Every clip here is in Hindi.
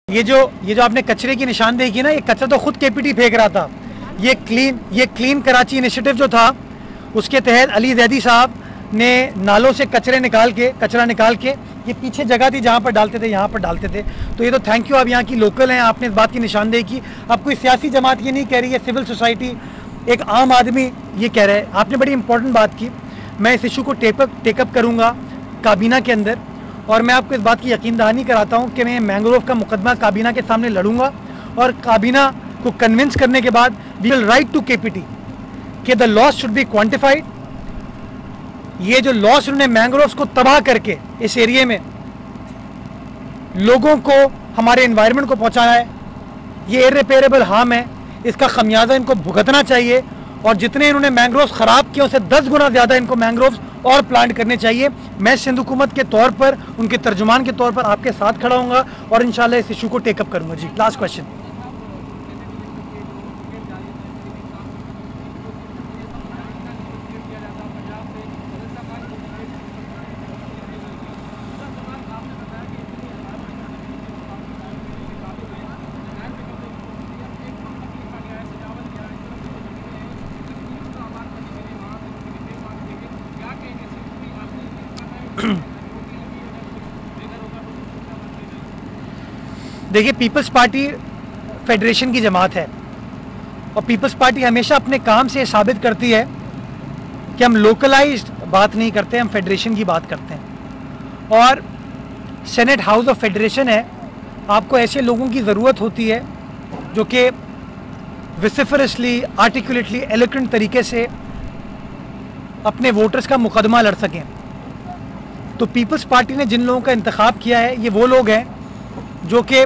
ये जो आपने कचरे की निशानदेही की ना, ये कचरा तो खुद केपीटी फेंक रहा था। ये क्लीन कराची इनिशिएटिव जो था, उसके तहत अली जैदी साहब ने नालों से कचरा निकाल के ये पीछे जगह थी जहाँ पर डालते थे, यहाँ पर डालते थे। तो ये तो थैंक यू, आप यहाँ की लोकल हैं, आपने इस बात की निशानदेही की। अब कोई सियासी जमात ये नहीं कह रही है, सिविल सोसाइटी, एक आम आदमी ये कह रहा है। आपने बड़ी इंपॉर्टेंट बात की, मैं इस इशू को टेकअप करूँगा काबीना के अंदर, और मैं आपको इस बात की यकीन दहानी कराता हूँ कि मैं मैंग्रोव का मुकदमा काबीना के सामने लड़ूंगा, और काबीना को कन्विंस करने के बाद we will write to KPT कि the loss should be quantified. ये जो लॉस उन्होंने मैंग्रोव्स को तबाह करके इस एरिया में लोगों को, हमारे एनवायरनमेंट को पहुंचाया है, ये इर्रिपेयरेबल हार्म है। इसका खमियाजा इनको भुगतना चाहिए, और जितने इन्होंने मैंग्रोव्स ख़राब किए उससे 10 गुना ज़्यादा इनको मैंग्रोव्स और प्लांट करने चाहिए। मैं सिंध हुकूमत के तौर पर, उनके तर्जुमान के तौर पर आपके साथ खड़ा हूँगा और इंशाल्लाह इस इशू को टेकअप करूँगा। जी, लास्ट क्वेश्चन। देखिए, पीपल्स पार्टी फेडरेशन की जमात है, और पीपल्स पार्टी हमेशा अपने काम से साबित करती है कि हम लोकलाइज्ड बात नहीं करते, हम फेडरेशन की बात करते हैं। और सेनेट हाउस ऑफ फेडरेशन है, आपको ऐसे लोगों की ज़रूरत होती है जो कि विसिफरसली, आर्टिकुलेटली, एलोक्वेंट तरीके से अपने वोटर्स का मुकदमा लड़ सकें। तो पीपल्स पार्टी ने जिन लोगों का इंतखाब किया है, ये वो लोग हैं जो कि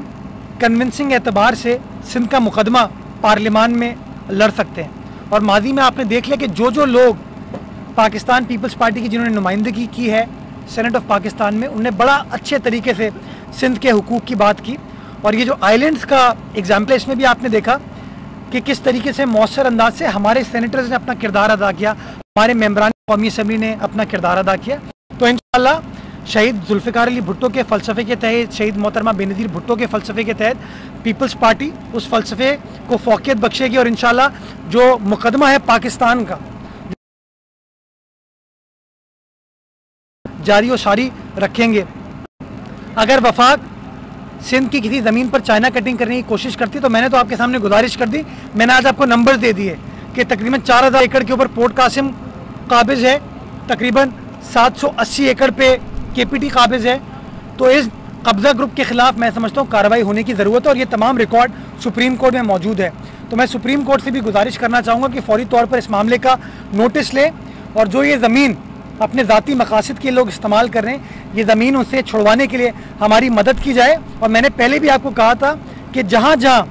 कन्विंसिंग एतबार से सिंध का मुकदमा पार्लियामान में लड़ सकते हैं। और माजी में आपने देख लिया कि जो लोग पाकिस्तान पीपल्स पार्टी की जिन्होंने नुमाइंदगी की है सेनेट ऑफ पाकिस्तान में, उन्होंने बड़ा अच्छे तरीके से सिंध के हुकूक की बात की। और ये जो आइलैंड्स का एग्जाम्पल है, इसमें भी आपने देखा कि किस तरीके से मौसर अंदाज से हमारे सेनेटर्स ने अपना किरदार अदा किया, हमारे मेम्बरान कौमी असम्बली ने अपना किरदार अदा किया। तो इंशाअल्लाह शहीद जुल्फ़िकार अली भुट्टो के फ़लसफ़े के तहत, शहीद मोहतरमा बेनज़ीर भुट्टो के फ़लसफ़े के तहत पीपल्स पार्टी उस फ़लसफ़े को फ़ौक़ियत बख्शेगी, और इंशाअल्लाह जो मुकदमा है पाकिस्तान का जारी व सारी रखेंगे। अगर वफाक सिंध की किसी ज़मीन पर चाइना कटिंग करने की कोशिश करती, तो मैंने तो आपके सामने गुजारिश कर दी, मैंने आज आपको नंबर्स दे दिए कि तकरीबन 4000 एकड़ के ऊपर पोर्ट कासिम काबिज़ है, तकरीबन 780 एकड़ पे केपीटी काबिज़ है। तो इस कब्ज़ा ग्रुप के ख़िलाफ़ मैं समझता हूँ कार्रवाई होने की ज़रूरत है, और ये तमाम रिकॉर्ड सुप्रीम कोर्ट में मौजूद है। तो मैं सुप्रीम कोर्ट से भी गुजारिश करना चाहूँगा कि फौरी तौर पर इस मामले का नोटिस लें, और जो ये ज़मीन अपने ज़ाती मकासद के लोग इस्तेमाल कर रहे हैं, ये ज़मीन उनसे छुड़वाने के लिए हमारी मदद की जाए। और मैंने पहले भी आपको कहा था कि जहाँ जहाँ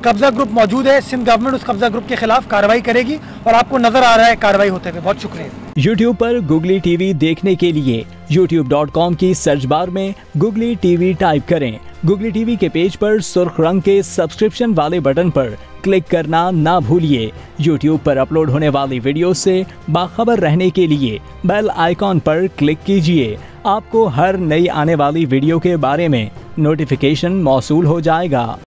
कब्ज़ा ग्रुप मौजूद है, सिंध गवर्नमेंट उस कब्ज़ा ग्रुप के खिलाफ कार्रवाई करेगी, और आपको नज़र आ रहा है कार्रवाई होते हुए। बहुत शुक्रिया। YouTube पर गुगली टीवी देखने के लिए youtube.com की सर्च बार में गुगली टीवी टाइप करें। गुगली टीवी के पेज पर सुर्ख रंग के सब्सक्रिप्शन वाले बटन पर क्लिक करना ना भूलिए। YouTube पर अपलोड होने वाली वीडियो से बाखबर रहने के लिए बेल आइकॉन पर क्लिक कीजिए। आपको हर नई आने वाली वीडियो के बारे में नोटिफिकेशन मौसूल हो जाएगा।